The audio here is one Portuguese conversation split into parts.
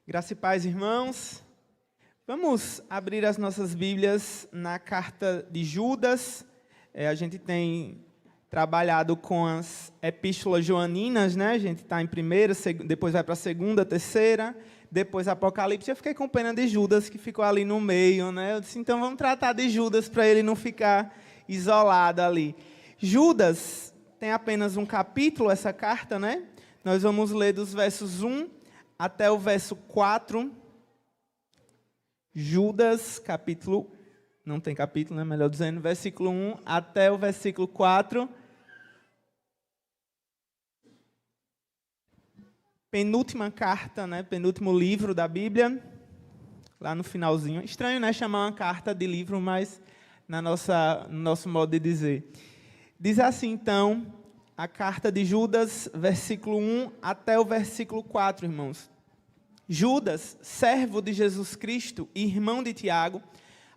Graça e paz, irmãos. Vamos abrir as nossas Bíblias na carta de Judas. A gente tem trabalhado com as epístolas joaninas, né? A gente está em primeira, depois vai para a segunda, terceira, depois Apocalipse. Eu fiquei com pena de Judas, que ficou ali no meio, né? Eu disse, então vamos tratar de Judas para ele não ficar isolado ali. Judas tem apenas um capítulo, essa carta, né? Nós vamos ler dos versos 1 até o verso 4. Judas, capítulo, não tem capítulo, né? Melhor dizendo, versículo 1 até o versículo 4. Penúltima carta, né? Penúltimo livro da Bíblia, lá no finalzinho. Estranho, né? Chamar uma carta de livro, mas no nosso modo de dizer. Diz assim, então, a carta de Judas, versículo 1 até o versículo 4, irmãos. Judas, servo de Jesus Cristo e irmão de Tiago,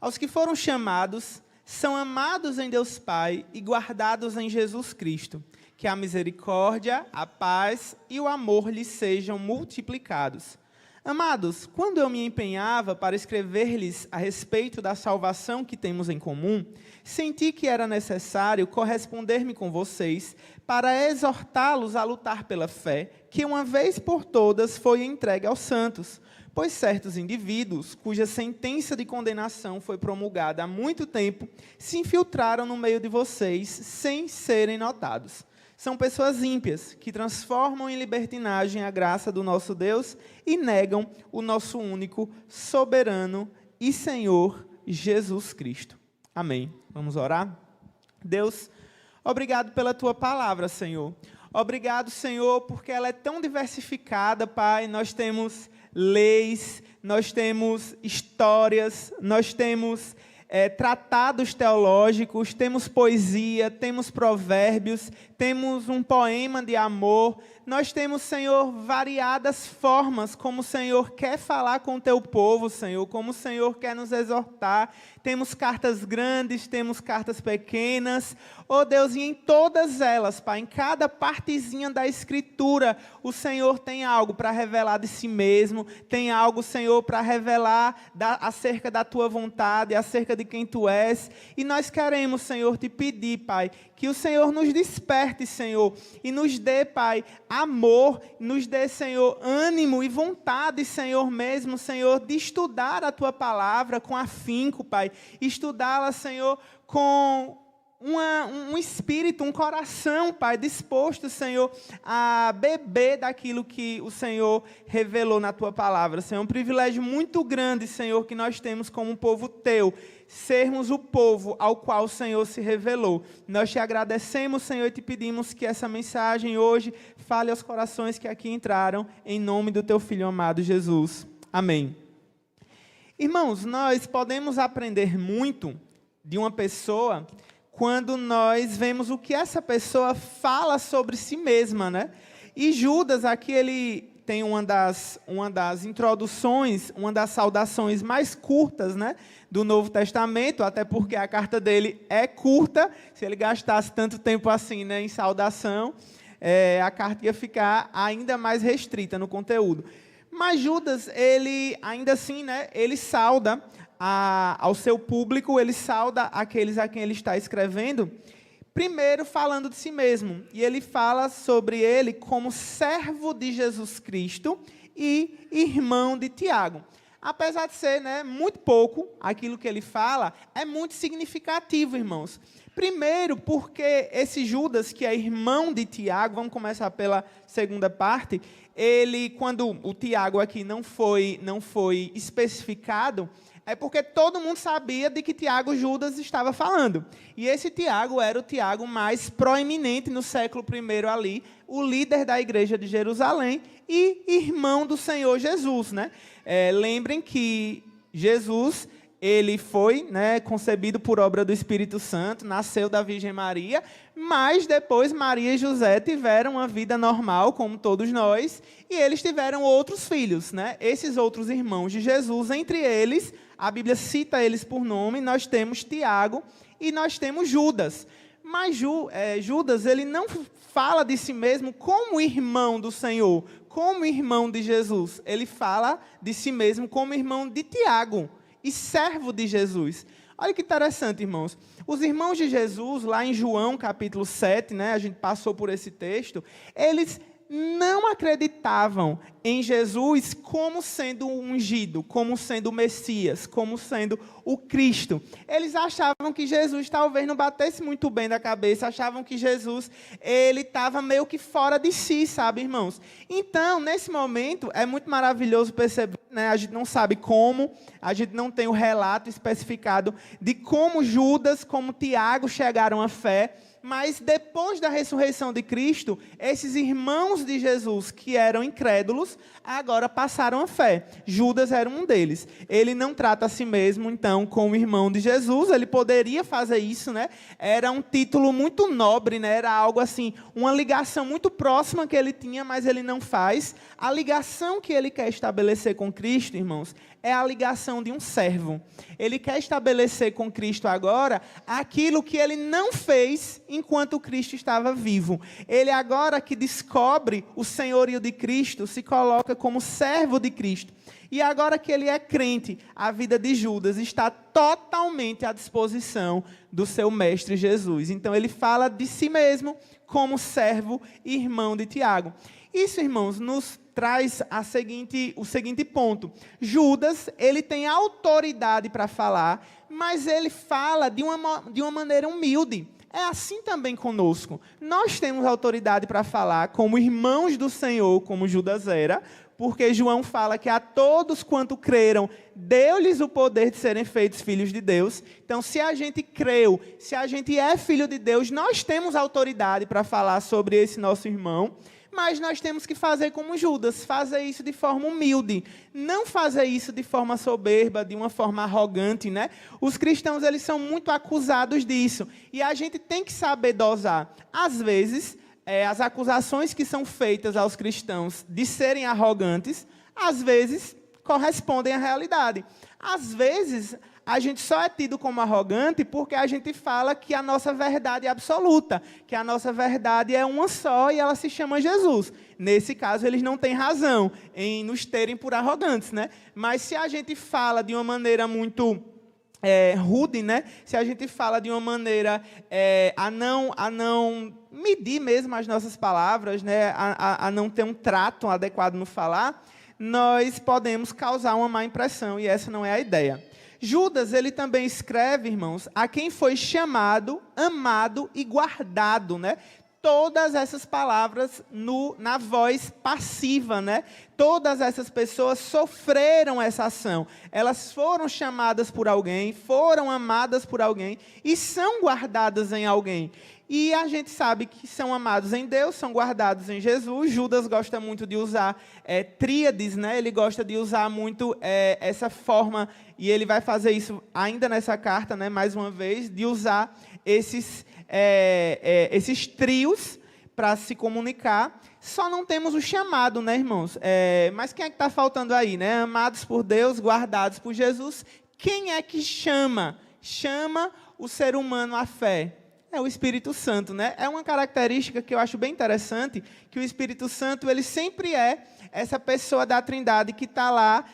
aos que foram chamados, são amados em Deus Pai e guardados em Jesus Cristo, que a misericórdia, a paz e o amor lhes sejam multiplicados. Amados, quando eu me empenhava para escrever-lhes a respeito da salvação que temos em comum, senti que era necessário corresponder-me com vocês para exortá-los a lutar pela fé, que uma vez por todas foi entregue aos santos, pois certos indivíduos, cuja sentença de condenação foi promulgada há muito tempo, se infiltraram no meio de vocês sem serem notados. São pessoas ímpias, que transformam em libertinagem a graça do nosso Deus e negam o nosso único, soberano e Senhor Jesus Cristo. Amém. Vamos orar? Deus, obrigado pela Tua palavra, Senhor. Obrigado, Senhor, porque ela é tão diversificada, Pai. Nós temos leis, nós temos histórias, nós temos tratados teológicos, temos poesia, temos provérbios, temos um poema de amor. Nós temos, Senhor, variadas formas como o Senhor quer falar com o Teu povo, Senhor, como o Senhor quer nos exortar. Temos cartas grandes, temos cartas pequenas. Oh Deus, e em todas elas, Pai, em cada partezinha da Escritura, o Senhor tem algo para revelar de si mesmo, tem algo, Senhor, para revelar acerca da Tua vontade, acerca de quem Tu és. E nós queremos, Senhor, Te pedir, Pai, que o Senhor nos desperte, Senhor, e nos dê, Pai, amor, nos dê, Senhor, ânimo e vontade, Senhor, mesmo, Senhor, de estudar a Tua palavra com afinco, Pai, estudá-la, Senhor, com um espírito, um coração, Pai, disposto, Senhor, a beber daquilo que o Senhor revelou na Tua palavra. Senhor, é um privilégio muito grande, Senhor, que nós temos como um povo Teu, sermos o povo ao qual o Senhor se revelou. Nós Te agradecemos, Senhor, e Te pedimos que essa mensagem hoje fale aos corações que aqui entraram, em nome do Teu Filho amado Jesus. Amém. Irmãos, nós podemos aprender muito de uma pessoa quando nós vemos o que essa pessoa fala sobre si mesma, né? E Judas, aqui ele tem uma das introduções, uma das saudações mais curtas, né, do Novo Testamento, até porque a carta dele é curta. Se ele gastasse tanto tempo assim, né, em saudação, a carta ia ficar ainda mais restrita no conteúdo. Mas Judas, ele ainda assim, né, ele sauda ao seu público, ele sauda aqueles a quem ele está escrevendo, primeiro falando de si mesmo. E ele fala sobre ele como servo de Jesus Cristo e irmão de Tiago. Apesar de ser, né, muito pouco, aquilo que ele fala é muito significativo, irmãos. Primeiro, porque esse Judas, que é irmão de Tiago, vamos começar pela segunda parte, ele, quando o Tiago aqui não foi especificado, é porque todo mundo sabia de que Tiago Judas estava falando. E esse Tiago era o Tiago mais proeminente no século I ali, o líder da igreja de Jerusalém e irmão do Senhor Jesus, né? Lembrem que Jesus, ele foi, né, concebido por obra do Espírito Santo, nasceu da Virgem Maria, mas depois Maria e José tiveram uma vida normal, como todos nós, e eles tiveram outros filhos, né? Esses outros irmãos de Jesus, entre eles, a Bíblia cita eles por nome, nós temos Tiago e nós temos Judas. Mas Judas, ele não fala de si mesmo como irmão do Senhor, como irmão de Jesus. Ele fala de si mesmo como irmão de Tiago e servo de Jesus. Olha que interessante, irmãos. Os irmãos de Jesus, lá em João, capítulo 7, né, a gente passou por esse texto, eles não acreditavam em Jesus como sendo o ungido, como sendo o Messias, como sendo o Cristo. Eles achavam que Jesus talvez não batesse muito bem da cabeça, achavam que Jesus ele estava meio que fora de si, sabe, irmãos? Então, nesse momento, é muito maravilhoso perceber, né? A gente não sabe como, a gente não tem o relato especificado de como Judas, como Tiago chegaram à fé. Mas depois da ressurreição de Cristo, esses irmãos de Jesus que eram incrédulos, agora passaram a fé. Judas era um deles. Ele não trata a si mesmo, então, como irmão de Jesus. Ele poderia fazer isso, né? Era um título muito nobre, né? Era algo assim, uma ligação muito próxima que ele tinha, mas ele não faz. A ligação que ele quer estabelecer com Cristo, irmãos, é a ligação de um servo. Ele quer estabelecer com Cristo agora aquilo que ele não fez enquanto Cristo estava vivo. Ele agora que descobre o senhorio de Cristo, se coloca como servo de Cristo. E agora que ele é crente, a vida de Judas está totalmente à disposição do seu mestre Jesus. Então ele fala de si mesmo como servo e irmão de Tiago. Isso, irmãos, nos traz o seguinte ponto. Judas, ele tem autoridade para falar, mas ele fala de uma maneira humilde. É assim também conosco. Nós temos autoridade para falar como irmãos do Senhor, como Judas era, porque João fala que a todos quanto creram, deu-lhes o poder de serem feitos filhos de Deus. Então, se a gente creu, se a gente é filho de Deus, nós temos autoridade para falar sobre esse nosso irmão. Mas nós temos que fazer como Judas, fazer isso de forma humilde, não fazer isso de forma soberba, de uma forma arrogante, né? Os cristãos, eles são muito acusados disso, e a gente tem que saber dosar. Às vezes, as acusações que são feitas aos cristãos de serem arrogantes, às vezes correspondem à realidade. Às vezes, a gente só é tido como arrogante porque a gente fala que a nossa verdade é absoluta, que a nossa verdade é uma só e ela se chama Jesus. Nesse caso, eles não têm razão em nos terem por arrogantes, né? Mas se a gente fala de uma maneira muito rude, né? Se a gente fala de uma maneira a não medir mesmo as nossas palavras, né? A não ter um trato adequado no falar, nós podemos causar uma má impressão, e essa não é a ideia. Judas, ele também escreve, irmãos, a quem foi chamado, amado e guardado, né? Todas essas palavras na voz passiva, né? Todas essas pessoas sofreram essa ação. Elas foram chamadas por alguém, foram amadas por alguém e são guardadas em alguém. E a gente sabe que são amados em Deus, são guardados em Jesus. Judas gosta muito de usar tríades, né? Ele gosta de usar muito essa forma, e ele vai fazer isso ainda nessa carta, né? Mais uma vez, de usar esses trios para se comunicar. Só não temos o chamado, né, irmãos? Mas quem é que está faltando aí, né? Amados por Deus, guardados por Jesus. Quem é que chama o ser humano à fé? É o Espírito Santo, né? É uma característica que eu acho bem interessante, que o Espírito Santo, ele sempre é essa pessoa da Trindade que está lá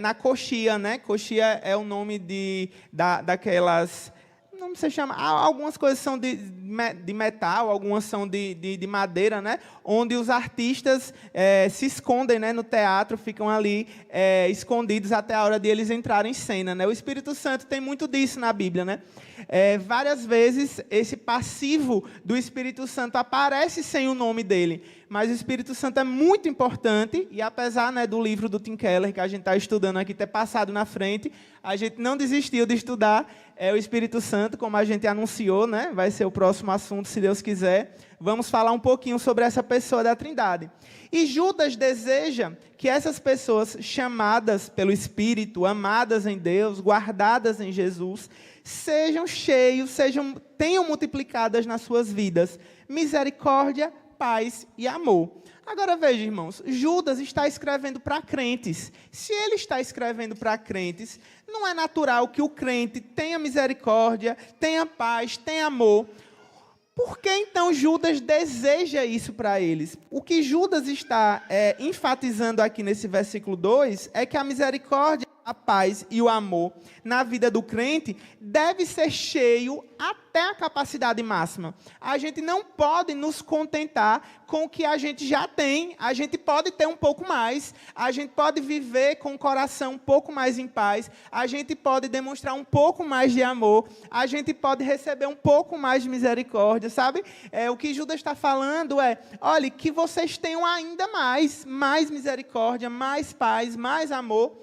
na coxia, né? Coxia é o nome daquelas... Não se chama... Algumas coisas são de metal, algumas são de madeira, né? Onde os artistas se escondem, né? No teatro, ficam ali escondidos até a hora de eles entrarem em cena, né? O Espírito Santo tem muito disso na Bíblia, né? Várias vezes esse passivo do Espírito Santo aparece sem o nome dele, mas o Espírito Santo é muito importante, e apesar, né, do livro do Tim Keller, que a gente está estudando aqui, ter passado na frente, a gente não desistiu de estudar o Espírito Santo, como a gente anunciou, né? Vai ser o próximo assunto, se Deus quiser. Vamos falar um pouquinho sobre essa pessoa da Trindade. E Judas deseja que essas pessoas chamadas pelo Espírito, amadas em Deus, guardadas em Jesus, sejam cheios, tenham multiplicadas nas suas vidas misericórdia, paz e amor. Agora veja, irmãos, Judas está escrevendo para crentes. Se ele está escrevendo para crentes, não é natural que o crente tenha misericórdia, tenha paz, tenha amor. Por que então Judas deseja isso para eles? O que Judas está enfatizando aqui nesse versículo 2 é que a misericórdia, a paz e o amor na vida do crente deve ser cheio até a capacidade máxima. A gente não pode nos contentar com o que a gente já tem. A gente pode ter um pouco mais. A gente pode viver com o coração um pouco mais em paz. A gente pode demonstrar um pouco mais de amor. A gente pode receber um pouco mais de misericórdia, sabe? O que Judas está falando olha, que vocês tenham ainda mais misericórdia, mais paz, mais amor.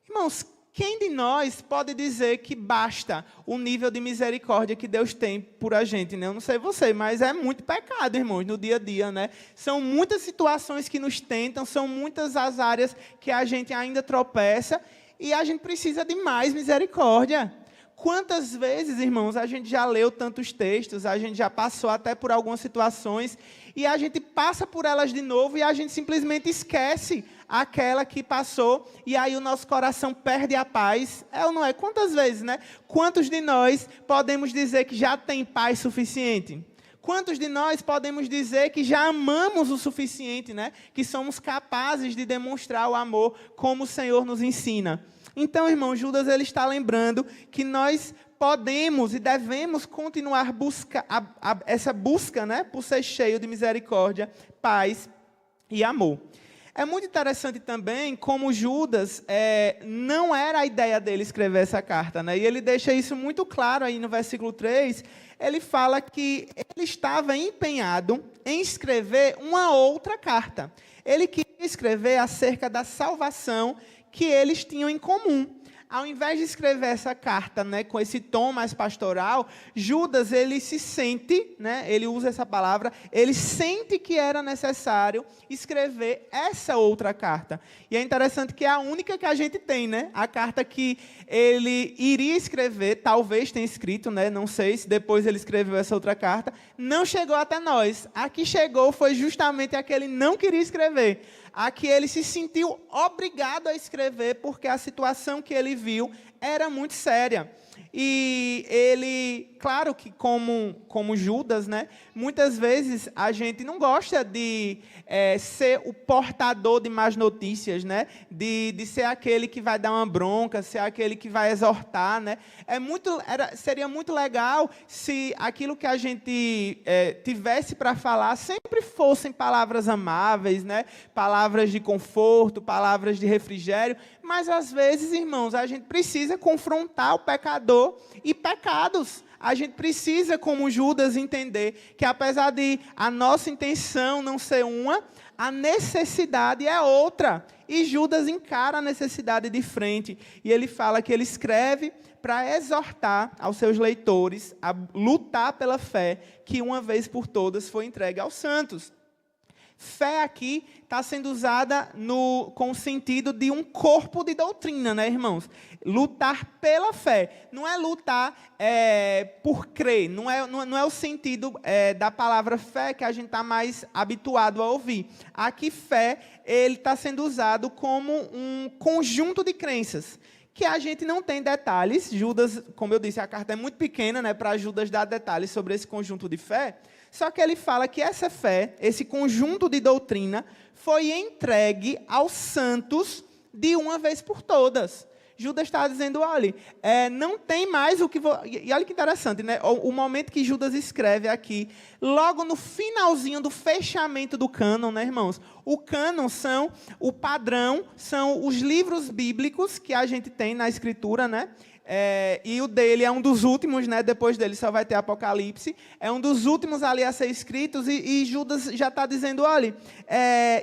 Irmãos, quem de nós pode dizer que basta o nível de misericórdia que Deus tem por a gente, né? Eu não sei você, mas é muito pecado, irmãos, no dia a dia, né? São muitas situações que nos tentam, são muitas as áreas que a gente ainda tropeça e a gente precisa de mais misericórdia. Quantas vezes, irmãos, a gente já leu tantos textos, a gente já passou até por algumas situações e a gente passa por elas de novo e a gente simplesmente esquece aquela que passou e aí o nosso coração perde a paz. É ou não é? Quantas vezes, né? Quantos de nós podemos dizer que já tem paz suficiente? Quantos de nós podemos dizer que já amamos o suficiente, né? Que somos capazes de demonstrar o amor como o Senhor nos ensina? Então, irmão, Judas ele está lembrando que nós podemos e devemos continuar essa busca, né, por ser cheio de misericórdia, paz e amor. É muito interessante também como Judas não era a ideia dele escrever essa carta, né? E ele deixa isso muito claro aí no versículo 3. Ele fala que ele estava empenhado em escrever uma outra carta. Ele queria escrever acerca da salvação que eles tinham em comum. Ao invés de escrever essa carta, né, com esse tom mais pastoral, Judas ele se sente, né, ele usa essa palavra, ele sente que era necessário escrever essa outra carta. E é interessante que é a única que a gente tem, né? A carta que ele iria escrever, talvez tenha escrito, né, não sei se depois ele escreveu essa outra carta, não chegou até nós. A que chegou foi justamente a que ele não queria escrever. A que ele se sentiu obrigado a escrever, porque a situação que ele viu era muito séria. E ele, claro que como Judas, né, muitas vezes a gente não gosta de ser o portador de más notícias, né, de ser aquele que vai dar uma bronca, ser aquele que vai exortar, né. Seria muito legal se aquilo que a gente tivesse para falar sempre fossem palavras amáveis, né, palavras de conforto, palavras de refrigério, mas às vezes, irmãos, a gente precisa confrontar o pecador e pecados. A gente precisa, como Judas, entender que apesar de a nossa intenção não ser uma, a necessidade é outra. E Judas encara a necessidade de frente. E ele fala que ele escreve para exortar aos seus leitores a lutar pela fé que uma vez por todas foi entregue aos santos. Fé aqui está sendo usada com o sentido de um corpo de doutrina, né, irmãos? Lutar pela fé. Não é lutar por crer. Não é o sentido da palavra fé que a gente está mais habituado a ouvir. Aqui, fé, ele está sendo usado como um conjunto de crenças que a gente não tem detalhes. Judas, como eu disse, a carta é muito pequena, né, para Judas dar detalhes sobre esse conjunto de fé. Só que ele fala que essa fé, esse conjunto de doutrina, foi entregue aos santos de uma vez por todas. Judas está dizendo, olha, não tem mais o que... E olha que interessante, né? O momento que Judas escreve aqui, logo no finalzinho do fechamento do cânon, né, irmãos? O cânon o padrão, são os livros bíblicos que a gente tem na Escritura, né? E o dele é um dos últimos, né? Depois dele só vai ter Apocalipse. É um dos últimos ali a ser escritos. E Judas já está dizendo, olha,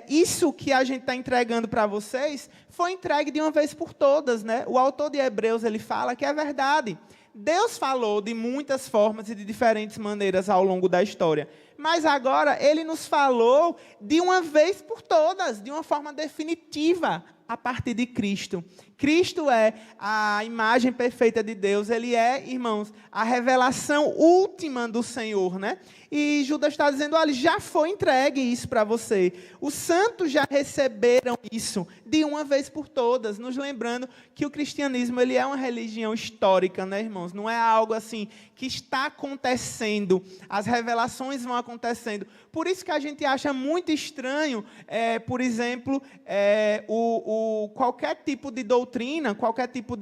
isso que a gente está entregando para vocês foi entregue de uma vez por todas, né? O autor de Hebreus ele fala que é verdade. Deus falou de muitas formas e de diferentes maneiras ao longo da história. Mas agora ele nos falou de uma vez por todas, de uma forma definitiva, a partir de Cristo. Cristo é a imagem perfeita de Deus, ele é, irmãos, a revelação última do Senhor, né? E Judas está dizendo, olha, já foi entregue isso para você. Os santos já receberam isso de uma vez por todas, nos lembrando que o cristianismo ele é uma religião histórica, né, irmãos? Não é algo assim que está acontecendo, as revelações vão acontecendo. Por isso que a gente acha muito estranho, por exemplo, qualquer tipo de doutrina, qualquer tipo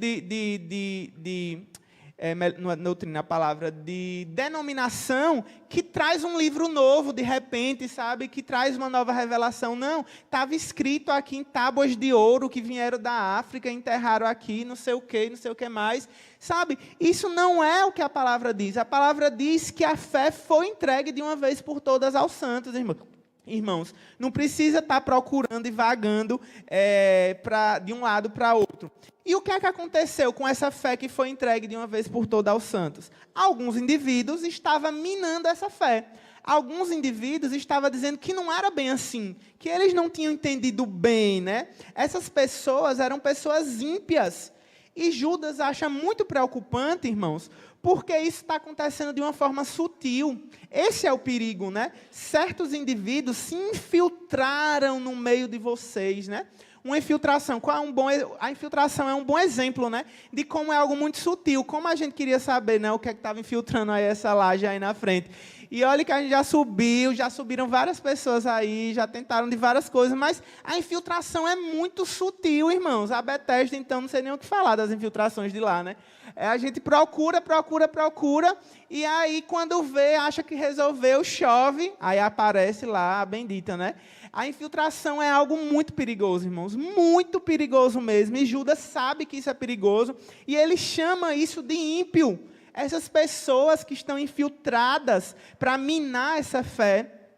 não é doutrina a palavra, de denominação, que traz um livro novo, de repente, sabe, que traz uma nova revelação. Não, estava escrito aqui em tábuas de ouro, que vieram da África, enterraram aqui, não sei o que mais. Sabe, isso não é o que a palavra diz. A palavra diz que a fé foi entregue de uma vez por todas aos santos, irmãos. Não precisa estar procurando e vagando de um lado para outro. E o que é que aconteceu com essa fé que foi entregue de uma vez por todas aos santos? Alguns indivíduos estavam minando essa fé. Alguns indivíduos estavam dizendo que não era bem assim, que eles não tinham entendido bem, né? Essas pessoas eram pessoas ímpias. E Judas acha muito preocupante, irmãos, porque isso está acontecendo de uma forma sutil. Esse é o perigo, né? Certos indivíduos se infiltraram no meio de vocês, né? Uma infiltração. A infiltração é um bom exemplo, né, de como é algo muito sutil. Como a gente queria saber, né, o que é que estava infiltrando aí essa laje aí na frente. E olha que a gente já subiram várias pessoas aí, já tentaram de várias coisas, mas a infiltração é muito sutil, irmãos. A Bethesda, então, não sei nem o que falar das infiltrações de lá, né? A gente procura, e aí, quando vê, acha que resolveu, chove, aí aparece lá a bendita, né? A infiltração é algo muito perigoso, irmãos, muito perigoso mesmo, e Judas sabe que isso é perigoso, e ele chama isso de ímpio. Essas pessoas que estão infiltradas para minar essa fé,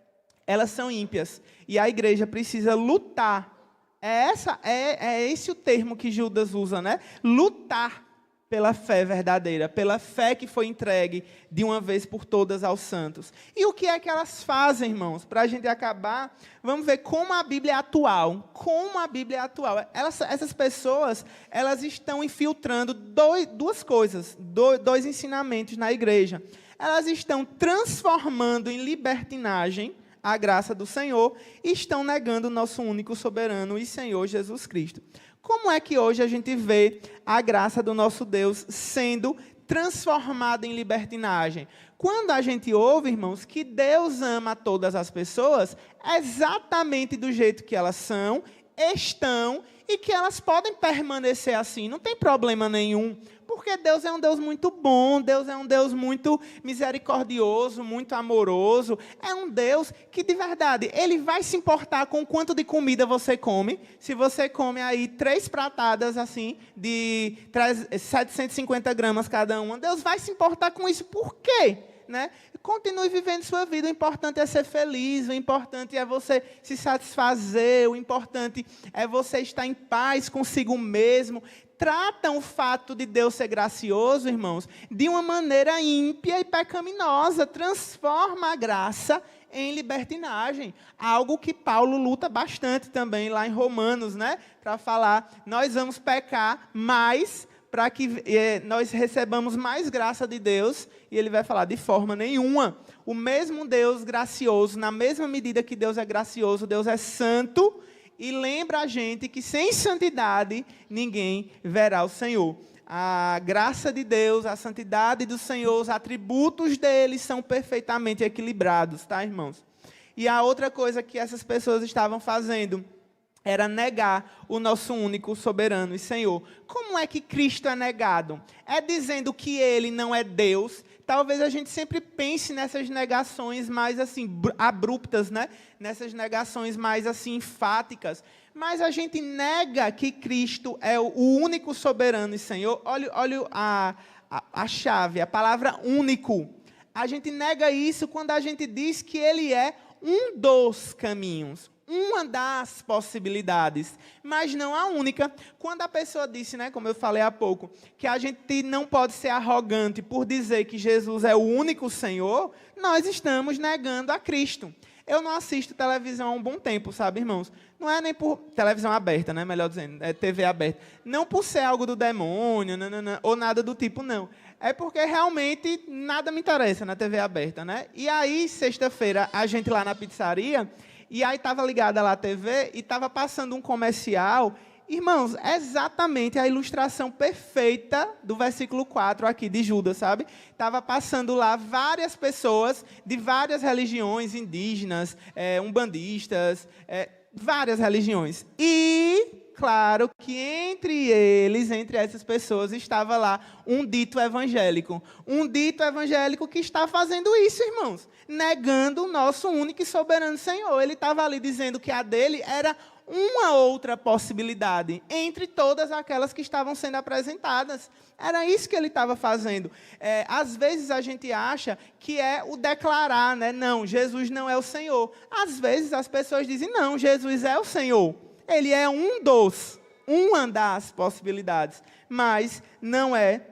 elas são ímpias, e a igreja precisa lutar. É esse o termo que Judas usa, né? Lutar pela fé verdadeira, pela fé que foi entregue de uma vez por todas aos santos. E o que é que elas fazem, irmãos? Para a gente acabar, vamos ver como a Bíblia é atual. Como a Bíblia é atual. Essas pessoas, elas estão infiltrando duas coisas, dois ensinamentos na igreja. Elas estão transformando em libertinagem a graça do Senhor e estão negando o nosso único soberano e Senhor Jesus Cristo. Como é que hoje a gente vê a graça do nosso Deus sendo transformada em libertinagem? Quando a gente ouve, irmãos, que Deus ama todas as pessoas, exatamente do jeito que elas são, estão, e que elas podem permanecer assim, não tem problema nenhum, porque Deus é um Deus muito bom, Deus é um Deus muito misericordioso, muito amoroso, é um Deus que, de verdade, Ele vai se importar com quanto de comida você come. Se você come aí 3 pratadas, assim, de 750 gramas cada uma, Deus vai se importar com isso. Por quê? Né? Continue vivendo sua vida, o importante é ser feliz, o importante é você se satisfazer, o importante é você estar em paz consigo mesmo. Tratam o fato de Deus ser gracioso, irmãos, de uma maneira ímpia e pecaminosa, transforma a graça em libertinagem, algo que Paulo luta bastante também lá em Romanos, né? Para falar, nós vamos pecar mais para que nós recebamos mais graça de Deus, e ele vai falar, de forma nenhuma. O mesmo Deus gracioso, na mesma medida que Deus é gracioso, Deus é santo, e lembra a gente que sem santidade ninguém verá o Senhor. A graça de Deus, a santidade do Senhor, os atributos dele são perfeitamente equilibrados, tá, irmãos? E a outra coisa que essas pessoas estavam fazendo era negar o nosso único soberano e Senhor. Como é que Cristo é negado? É dizendo que Ele não é Deus. Talvez a gente sempre pense nessas negações mais assim abruptas, né? Nessas negações mais assim enfáticas. Mas a gente nega que Cristo é o único soberano e Senhor. Olha a chave, a palavra único. A gente nega isso quando a gente diz que Ele é um dos caminhos, uma das possibilidades, mas não a única. Quando a pessoa disse, né, como eu falei há pouco, que a gente não pode ser arrogante por dizer que Jesus é o único Senhor, nós estamos negando a Cristo. Eu não assisto televisão há um bom tempo, sabe, irmãos? Não é nem por televisão aberta, né? Melhor dizendo, é TV aberta. Não por ser algo do demônio, ou nada do tipo, não. É porque realmente nada me interessa na TV aberta, né? E aí, sexta-feira, a gente lá na pizzaria, e aí estava ligada lá a TV e estava passando um comercial. Irmãos, é exatamente a ilustração perfeita do versículo 4 aqui de Judas, sabe? Estava passando lá várias pessoas de várias religiões indígenas, umbandistas, várias religiões. E, claro, que entre essas pessoas, estava lá um dito evangélico. Um dito evangélico que está fazendo isso, irmãos. Negando o nosso único e soberano Senhor. Ele estava ali dizendo que a dele era uma outra possibilidade, entre todas aquelas que estavam sendo apresentadas. Era isso que ele estava fazendo. Às vezes a gente acha que é o declarar, né? Não, Jesus não é o Senhor. Às vezes as pessoas dizem, não, Jesus é o Senhor. Ele é uma das possibilidades, mas não é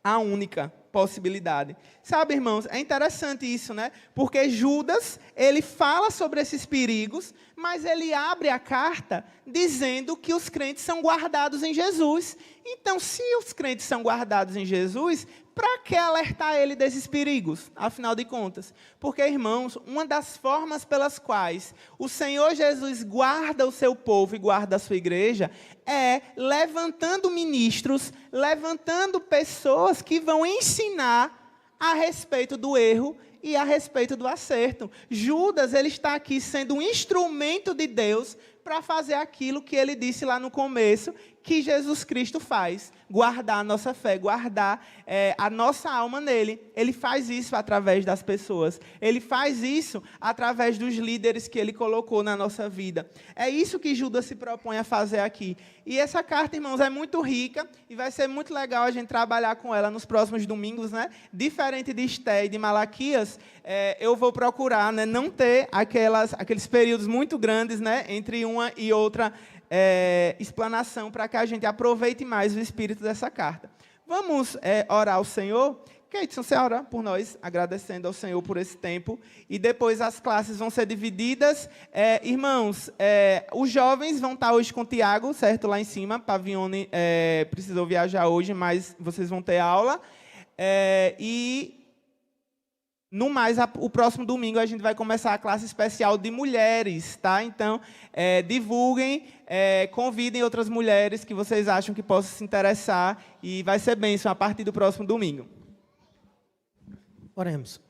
a única possibilidade. Sabe, irmãos, é interessante isso, né? Porque Judas, ele fala sobre esses perigos, mas ele abre a carta dizendo que os crentes são guardados em Jesus. Então, se os crentes são guardados em Jesus, para que alertar ele desses perigos, afinal de contas? Porque, irmãos, uma das formas pelas quais o Senhor Jesus guarda o seu povo e guarda a sua igreja é levantando ministros, levantando pessoas que vão ensinar a respeito do erro e a respeito do acerto. Judas, ele está aqui sendo um instrumento de Deus para fazer aquilo que ele disse lá no começo, que Jesus Cristo faz, guardar a nossa fé, guardar a nossa alma nele. Ele faz isso através das pessoas. Ele faz isso através dos líderes que ele colocou na nossa vida. É isso que Judas se propõe a fazer aqui. E essa carta, irmãos, é muito rica e vai ser muito legal a gente trabalhar com ela nos próximos domingos, né? Diferente de Esté e de Malaquias, eu vou procurar, né, não ter aqueles períodos muito grandes, né, entre uma e outra explanação, para que a gente aproveite mais o espírito dessa carta. Vamos orar ao Senhor? Keidson, você ora por nós, agradecendo ao Senhor por esse tempo. E depois as classes vão ser divididas. Irmãos, os jovens vão estar hoje com o Tiago, certo? Lá em cima. Pavione precisou viajar hoje, mas vocês vão ter aula. No mais, o próximo domingo a gente vai começar a classe especial de mulheres, tá? Então, divulguem, convidem outras mulheres que vocês acham que possam se interessar e vai ser bênção a partir do próximo domingo. Oremos.